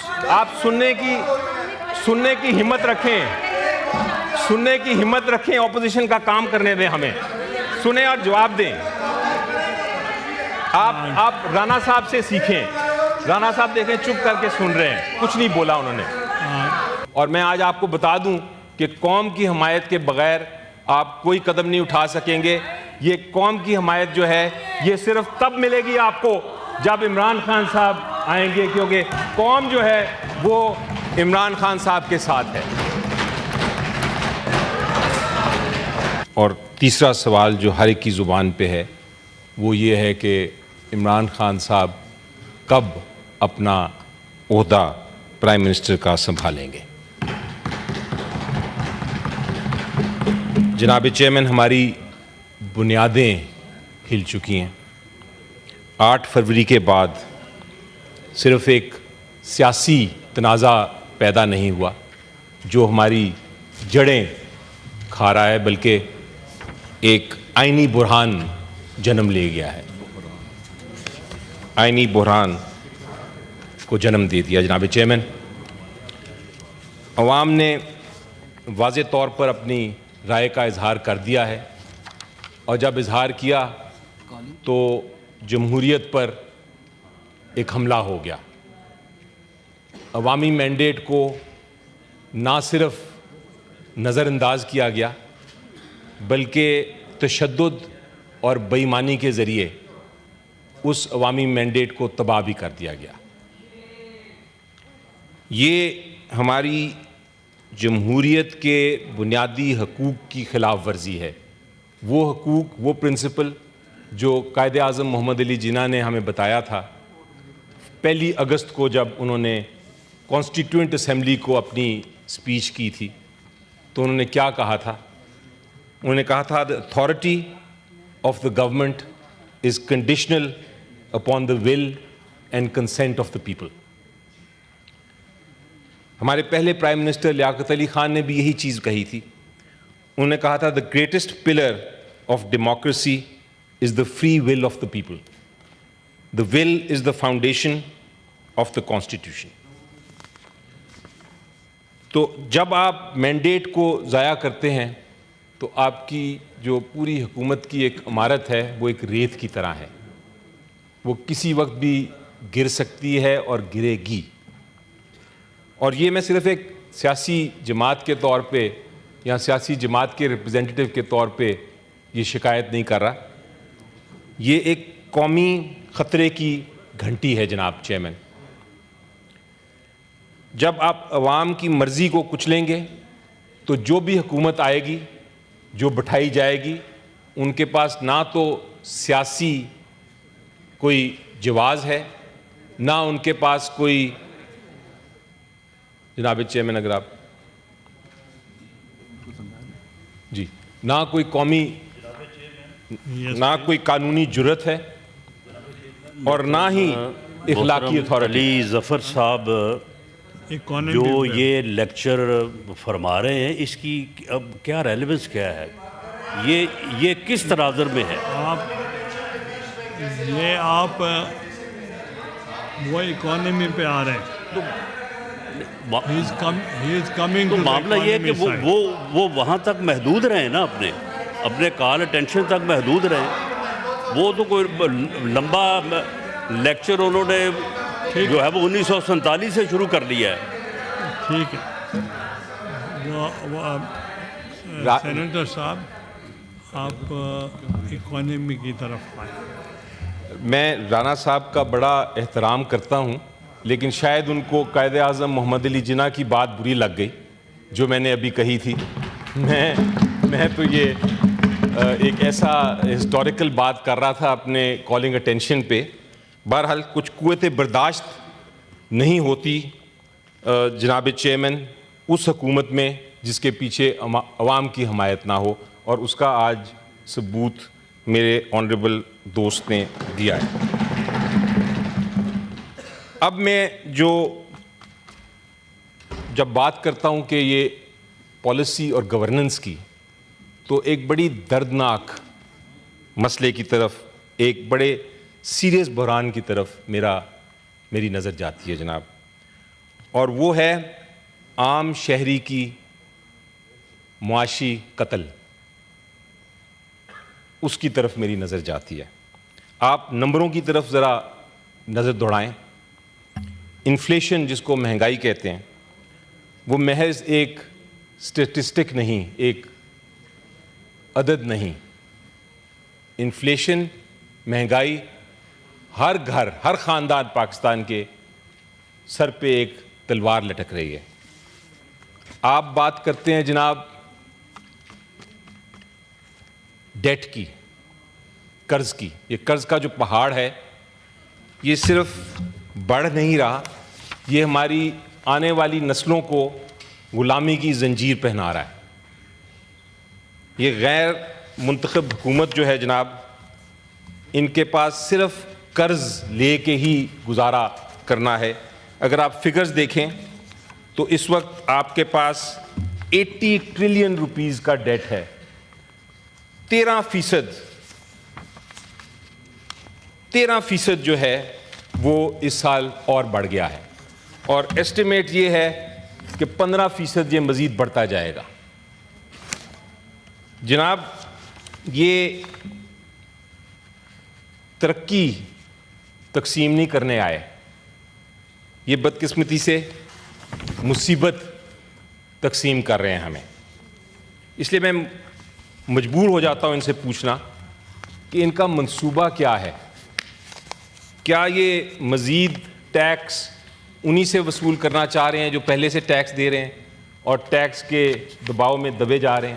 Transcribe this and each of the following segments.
آپ سننے کی ہمت رکھیں اپوزیشن کا کام کرنے دیں ہمیں، سنیں اور جواب دیں۔ آپ رانا صاحب سے سیکھیں، رانا صاحب دیکھیں چپ کر کے سن رہے ہیں، کچھ نہیں بولا انہوں نے۔ اور میں آج آپ کو بتا دوں کہ قوم کی حمایت کے بغیر آپ کوئی قدم نہیں اٹھا سکیں گے۔ یہ قوم کی حمایت جو ہے یہ صرف تب ملے گی آپ کو جب عمران خان صاحب آئیں گے، کیونکہ قوم جو ہے وہ عمران خان صاحب کے ساتھ ہے۔ اور تیسرا سوال جو ہر ایک کی زبان پہ ہے وہ یہ ہے کہ عمران خان صاحب کب اپنا عہدہ پرائم منسٹر کا سنبھالیں گے۔ جناب چیئرمین، ہماری بنیادیں ہل چکی ہیں۔ 8 فروری کے بعد صرف ایک سیاسی تنازع پیدا نہیں ہوا جو ہماری جڑیں کھا رہا ہے، بلکہ ایک آئینی بحران جنم لے گیا ہے، آئینی بحران کو جنم دے دیا۔ جناب چیئرمین، عوام نے واضح طور پر اپنی رائے کا اظہار کر دیا ہے، اور جب اظہار کیا تو جمہوریت پر ایک حملہ ہو گیا۔ عوامی مینڈیٹ کو نہ صرف نظر انداز کیا گیا بلکہ تشدد اور بے ایمانی کے ذریعے اس عوامی مینڈیٹ کو تباہ بھی کر دیا گیا۔ یہ ہماری جمہوریت کے بنیادی حقوق کی خلاف ورزی ہے، وہ حقوق، وہ پرنسپل جو قائد اعظم محمد علی جناح نے ہمیں بتایا تھا 1 اگست کو جب انہوں نے کانسٹیٹیوئنٹ اسمبلی کو اپنی سپیچ کی تھی، تو انہوں نے کیا کہا تھا؟ انہوں نے کہا تھا the authority of the government is conditional upon the will and consent of the people۔ ہمارے پہلے پرائم منسٹر لیاقت علی خان نے بھی یہی چیز کہی تھی۔ انہوں نے کہا تھا the greatest pillar of democracy is the free will of the people۔ The will is the foundation of the constitution۔ تو جب آپ مینڈیٹ کو ضائع کرتے ہیں تو آپ کی جو پوری حکومت کی ایک عمارت ہے وہ ایک ریت کی طرح ہے، وہ کسی وقت بھی گر سکتی ہے اور گرے گی۔ اور یہ میں صرف ایک سیاسی جماعت کے طور پہ یا سیاسی جماعت کے ریپرزینٹیٹیو کے طور پہ یہ شکایت نہیں کر رہا، یہ ایک قومی خطرے کی گھنٹی ہے۔ جناب چیئرمین، جب آپ عوام کی مرضی کو کچلیں گے تو جو بھی حکومت آئے گی، جو بٹھائی جائے گی، ان کے پاس نہ تو سیاسی کوئی جواز ہے، نہ ان کے پاس کوئی، جناب چیئرمین اگر آپ جی، نہ کوئی قومی، نہ کوئی قانونی جرت ہے اور نہ ہی اخلاقی اتھارٹی۔ علی ظفر صاحب جو یہ لیکچر فرما رہے ہیں، اس کی اب کیا ریلیونس کیا ہے؟ یہ کس تناظر میں ہے؟ آپ وہ اکانومی پہ آ رہے ہیں، تو معاملہ یہ ہے کہ وہ وہاں تک محدود رہیں نا، اپنے کال اٹینشن تک محدود رہیں۔ وہ تو کوئی لمبا لیکچر انہوں نے جو ہے وہ 1947 سے شروع کر لیا ہے۔ ٹھیک ہے، سینیٹر صاحب آپ اکانومی کی طرف آئیں۔ میں رانا صاحب کا بڑا احترام کرتا ہوں، لیکن شاید ان کو قائد اعظم محمد علی جناح کی بات بری لگ گئی جو میں نے ابھی کہی تھی۔ میں تو یہ ایک ایسا ہسٹوریکل بات کر رہا تھا اپنے کالنگ اٹینشن پہ۔ بہرحال کچھ قوت برداشت نہیں ہوتی جناب چیئرمین اس حکومت میں جس کے پیچھے عوام کی حمایت نہ ہو، اور اس کا آج ثبوت میرے آنریبل دوست نے دیا ہے۔ اب میں جب بات کرتا ہوں کہ یہ پالیسی اور گورننس کی، تو ایک بڑی دردناک مسئلے کی طرف، ایک بڑے سیریس بحران کی طرف میری نظر جاتی ہے جناب۔ اور وہ ہے عام شہری کی معاشی قتل. اس کی طرف میری نظر جاتی ہے. آپ نمبروں کی طرف ذرا نظر دوڑائیں. انفلیشن جس کو مہنگائی کہتے ہیں وہ محض ایک اسٹیٹسٹک نہیں, ایک عدد نہیں. انفلیشن, مہنگائی ہر گھر, ہر خاندان پاکستان کے سر پہ ایک تلوار لٹک رہی ہے. آپ بات کرتے ہیں جناب ڈیٹ کی, قرض کی. یہ قرض کا جو پہاڑ ہے یہ صرف بڑھ نہیں رہا, یہ ہماری آنے والی نسلوں کو غلامی کی زنجیر پہنا رہا ہے. یہ غیر منتخب حکومت جو ہے جناب, ان کے پاس صرف قرض لے کے ہی گزارا کرنا ہے. اگر آپ فگرز دیکھیں تو اس وقت آپ کے پاس 80 ٹریلین روپیز کا ڈیٹ ہے. 13% جو ہے وہ اس سال اور بڑھ گیا ہے, اور ایسٹیمیٹ یہ ہے کہ 15% یہ مزید بڑھتا جائے گا. جناب یہ ترقی تقسیم نہیں کرنے آئے, یہ بدقسمتی سے مصیبت تقسیم کر رہے ہیں ہمیں. اس لیے میں مجبور ہو جاتا ہوں ان سے پوچھنا کہ ان کا منصوبہ کیا ہے. کیا یہ مزید ٹیکس انہی سے وصول کرنا چاہ رہے ہیں جو پہلے سے ٹیکس دے رہے ہیں اور ٹیکس کے دباؤ میں دبے جا رہے ہیں؟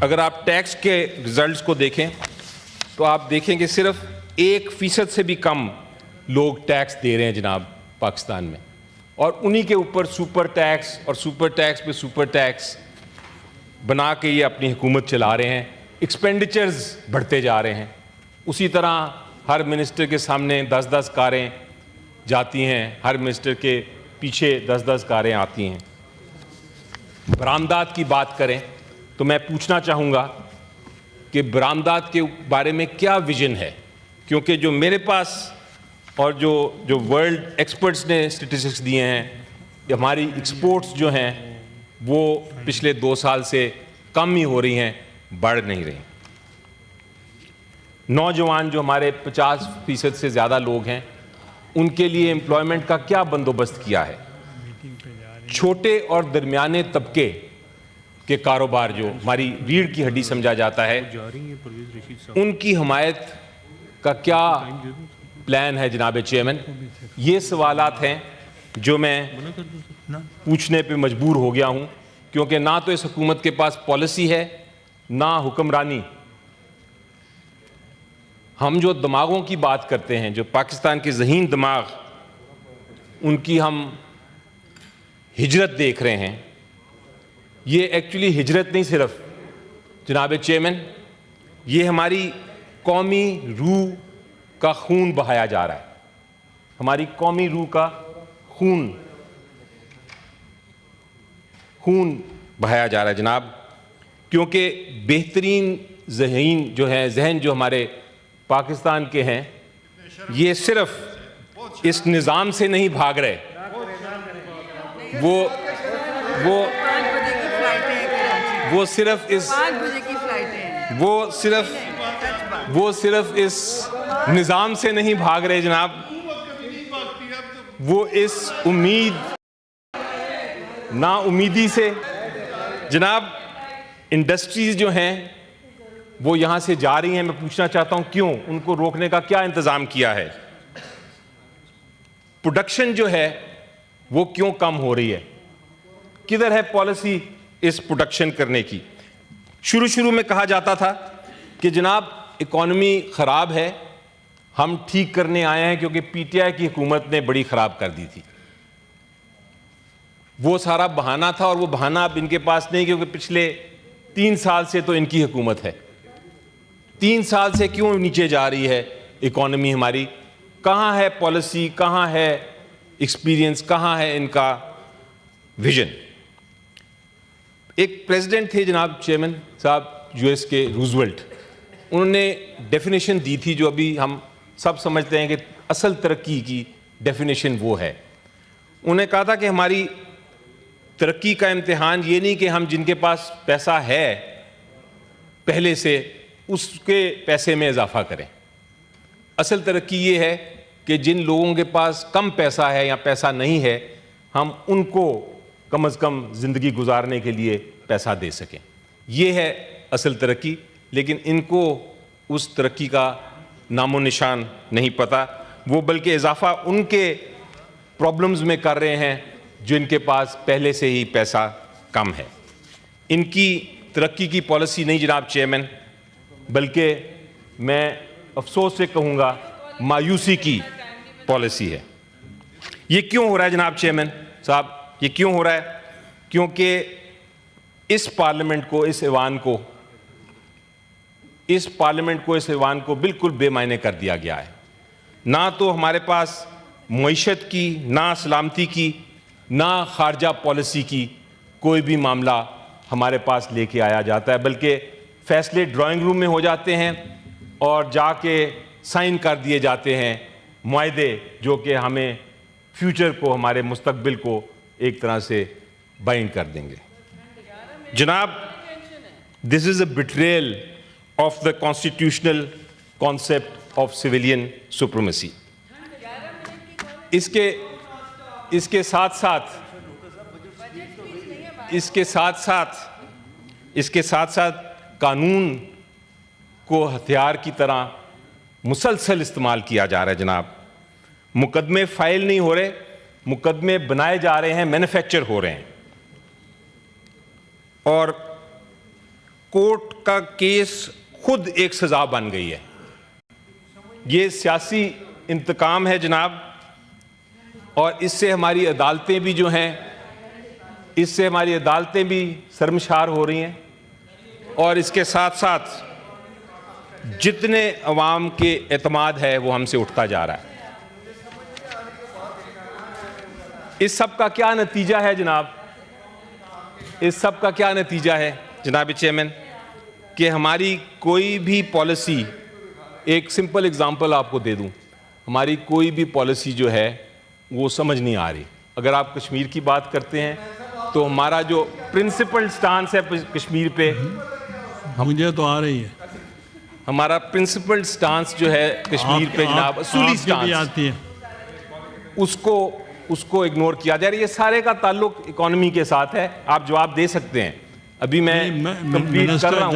اگر آپ ٹیکس کے ریزلٹس کو دیکھیں تو آپ دیکھیں کہ صرف 1% سے بھی کم لوگ ٹیکس دے رہے ہیں جناب پاکستان میں, اور انہی کے اوپر سپر ٹیکس اور سپر ٹیکس پہ سپر ٹیکس بنا کے یہ اپنی حکومت چلا رہے ہیں. ایکسپینڈیچرز بڑھتے جا رہے ہیں. اسی طرح ہر منسٹر کے سامنے 10 کاریں جاتی ہیں, ہر منسٹر کے پیچھے 10 کاریں آتی ہیں. برآمدات کی بات کریں تو میں پوچھنا چاہوں گا کہ برآمدات کے بارے میں کیا ویژن ہے, کیونکہ جو میرے پاس اور جو ورلڈ ایکسپرٹس نے اسٹیٹسٹکس دیے ہیں کہ ہماری ایکسپورٹس جو ہیں وہ پچھلے 2 سال سے کم ہی ہو رہی ہیں, بڑھ نہیں رہی. نوجوان جو ہمارے 50% سے زیادہ لوگ ہیں ان کے لیے امپلائمنٹ کا کیا بندوبست کیا ہے. چھوٹے اور درمیانے طبقے کے کاروبار جو ہماری ریڑھ کی ہڈی سمجھا جاتا ہے, ان کی حمایت کا کیا پلان ہے جناب چیئرمین؟ یہ سوالات ہیں جو میں پوچھنے پہ مجبور ہو گیا ہوں, کیونکہ نہ تو اس حکومت کے پاس پالیسی ہے نہ حکمرانی. ہم جو دماغوں کی بات کرتے ہیں, جو پاکستان کے ذہین دماغ, ان کی ہم ہجرت دیکھ رہے ہیں. یہ ایکچولی ہجرت نہیں صرف جناب چیئرمین, یہ ہماری قومی روح کا خون بہایا جا رہا ہے. ہماری قومی روح کا خون بہایا جا رہا ہے جناب, کیونکہ بہترین ذہن جو ہمارے پاکستان کے ہیں یہ صرف اس نظام سے نہیں بھاگ رہے, وہ صرف اس نظام سے نہیں بھاگ رہے جناب, وہ اس نا امیدی سے. جناب انڈسٹریز جو ہیں وہ یہاں سے جا رہی ہیں. میں پوچھنا چاہتا ہوں کیوں, ان کو روکنے کا کیا انتظام کیا ہے؟ پروڈکشن جو ہے وہ کیوں کم ہو رہی ہے؟ کدھر ہے پالیسی اس پروڈکشن کرنے کی؟ شروع میں کہا جاتا تھا کہ جناب اکانومی خراب ہے, ہم ٹھیک کرنے آئے ہیں کیونکہ پی ٹی آئی کی حکومت نے بڑی خراب کر دی تھی. وہ سارا بہانہ تھا, اور وہ بہانہ اب ان کے پاس نہیں, کیونکہ پچھلے 3 سال سے تو ان کی حکومت ہے. 3 سال سے کیوں نیچے جا رہی ہے اکانومی ہماری؟ کہاں ہے پالیسی, کہاں ہے ایکسپیرینس, کہاں ہے ان کا ویژن؟ ایک پریزیڈنٹ تھے جناب چیئرمین صاحب یو ایس کے, روزولٹ, انہوں نے ڈیفینیشن دی تھی جو ابھی ہم سب سمجھتے ہیں کہ اصل ترقی کی ڈیفینیشن وہ ہے. انہوں نے کہا تھا کہ ہماری ترقی کا امتحان یہ نہیں کہ ہم جن کے پاس پیسہ ہے پہلے سے اس کے پیسے میں اضافہ کریں. اصل ترقی یہ ہے کہ جن لوگوں کے پاس کم پیسہ ہے یا پیسہ نہیں ہے ہم ان کو کم از کم زندگی گزارنے کے لیے پیسہ دے سکیں. یہ ہے اصل ترقی. لیکن ان کو اس ترقی کا نام و نشان نہیں پتہ. وہ بلکہ اضافہ ان کے پرابلمز میں کر رہے ہیں جن کے پاس پہلے سے ہی پیسہ کم ہے. ان کی ترقی کی پالیسی نہیں جناب چیئرمین، بلکہ میں افسوس سے کہوں گا مایوسی کی پالیسی ہے. یہ کیوں ہو رہا ہے جناب چیئرمین صاحب؟ یہ کیوں ہو رہا ہے؟ کیونکہ اس پارلیمنٹ کو، اس ایوان کو بالکل بے معنی کر دیا گیا ہے. نہ تو ہمارے پاس معیشت کی، نہ سلامتی کی، نہ خارجہ پالیسی کی کوئی بھی معاملہ ہمارے پاس لے کے آیا جاتا ہے، بلکہ فیصلے ڈرائنگ روم میں ہو جاتے ہیں اور جا کے سائن کر دیے جاتے ہیں معاہدے جو کہ ہمیں فیوچر کو، ہمارے مستقبل کو ایک طرح سے بائنڈ کر دیں گے. جناب، this is a betrayal of the constitutional concept of civilian supremacy. اس کے ساتھ ساتھ قانون کو ہتھیار کی طرح مسلسل استعمال کیا جا رہا ہے جناب. مقدمے فائل نہیں ہو رہے، مقدمے بنائے جا رہے ہیں، مینوفیکچر ہو رہے ہیں. اور کورٹ کا کیس خود ایک سزا بن گئی ہے. یہ سیاسی انتقام ہے جناب، اور اس سے ہماری عدالتیں بھی جو ہیں، شرمشار ہو رہی ہیں. اور اس کے ساتھ ساتھ جتنے عوام کے اعتماد ہے وہ ہم سے اٹھتا جا رہا ہے. اس سب کا کیا نتیجہ ہے جناب؟ جناب چیئرمین، کہ ہماری کوئی بھی پالیسی، ایک سمپل اگزامپل آپ کو دے دوں، ہماری کوئی بھی پالیسی جو ہے وہ سمجھ نہیں آ رہی. اگر آپ کشمیر کی بات کرتے ہیں تو ہمارا جو پرنسپل سٹانس ہے کشمیر پہ، مجھے تو آ رہی ہے، ہمارا پرنسپل سٹانس جو ہے کشمیر پہ جناب، اصولی سٹانس، اس کو اگنور کیا جا رہا ہے. یہ سارے کا تعلق اکانومی کے ساتھ ہے. آپ جواب دے سکتے ہیں. ابھی میں کمپلیٹ کر رہا ہوں.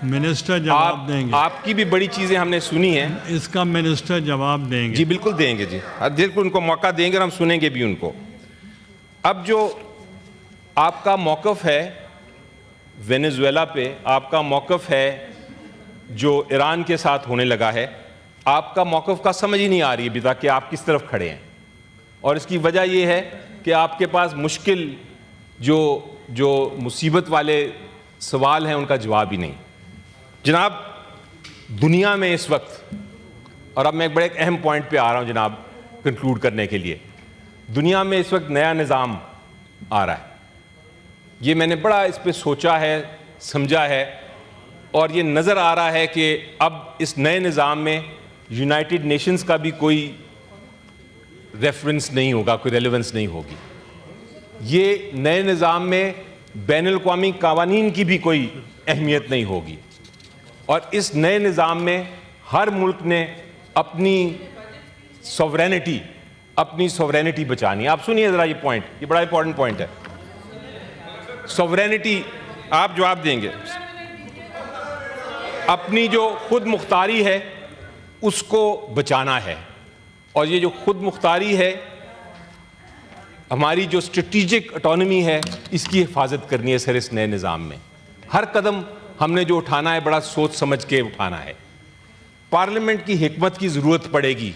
منسٹر جواب دیں گے. آپ کی بھی بڑی چیزیں ہم نے سنی ہیں. اس کا منسٹر جواب دیں گے. جی بالکل دیں گے. جی بالکل ان کو موقع دیں گے اور ہم سنیں گے بھی ان کو. اب جو آپ کا موقف ہے وینیزویلا پہ، آپ کا موقف ہے جو ایران کے ساتھ ہونے لگا ہے، آپ کا موقف کا سمجھ ہی نہیں آ رہی ابھی تک کہ آپ کس طرف کھڑے ہیں. اور اس کی وجہ یہ ہے کہ آپ کے پاس مشکل جو مصیبت والے سوال ہیں ان کا جواب ہی نہیں. جناب، دنیا میں اس وقت، اور اب میں ایک بڑے اہم پوائنٹ پہ آ رہا ہوں جناب کنکلوڈ کرنے کے لیے، دنیا میں اس وقت نیا نظام آ رہا ہے. یہ میں نے بڑا اس پہ سوچا ہے، سمجھا ہے، اور یہ نظر آ رہا ہے کہ اب اس نئے نظام میں یونائٹڈ نیشنز کا بھی کوئی ریفرنس نہیں ہوگا، کوئی ریلیونس نہیں ہوگی. یہ نئے نظام میں بین الاقوامی قوانین کی بھی کوئی اہمیت نہیں ہوگی. اور اس نئے نظام میں ہر ملک نے اپنی سوورینٹی بچانی ہے. آپ سنیے ذرا یہ پوائنٹ، یہ بڑا امپورٹنٹ پوائنٹ ہے. سوورینٹی، آپ جواب دیں گے. اپنی جو خود مختاری ہے اس کو بچانا ہے. اور یہ جو خود مختاری ہے، ہماری جو اسٹریٹجک اٹانومی ہے، اس کی حفاظت کرنی ہے سر اس نئے نظام میں. ہر قدم ہم نے جو اٹھانا ہے بڑا سوچ سمجھ کے اٹھانا ہے. پارلیمنٹ کی حکمت کی ضرورت پڑے گی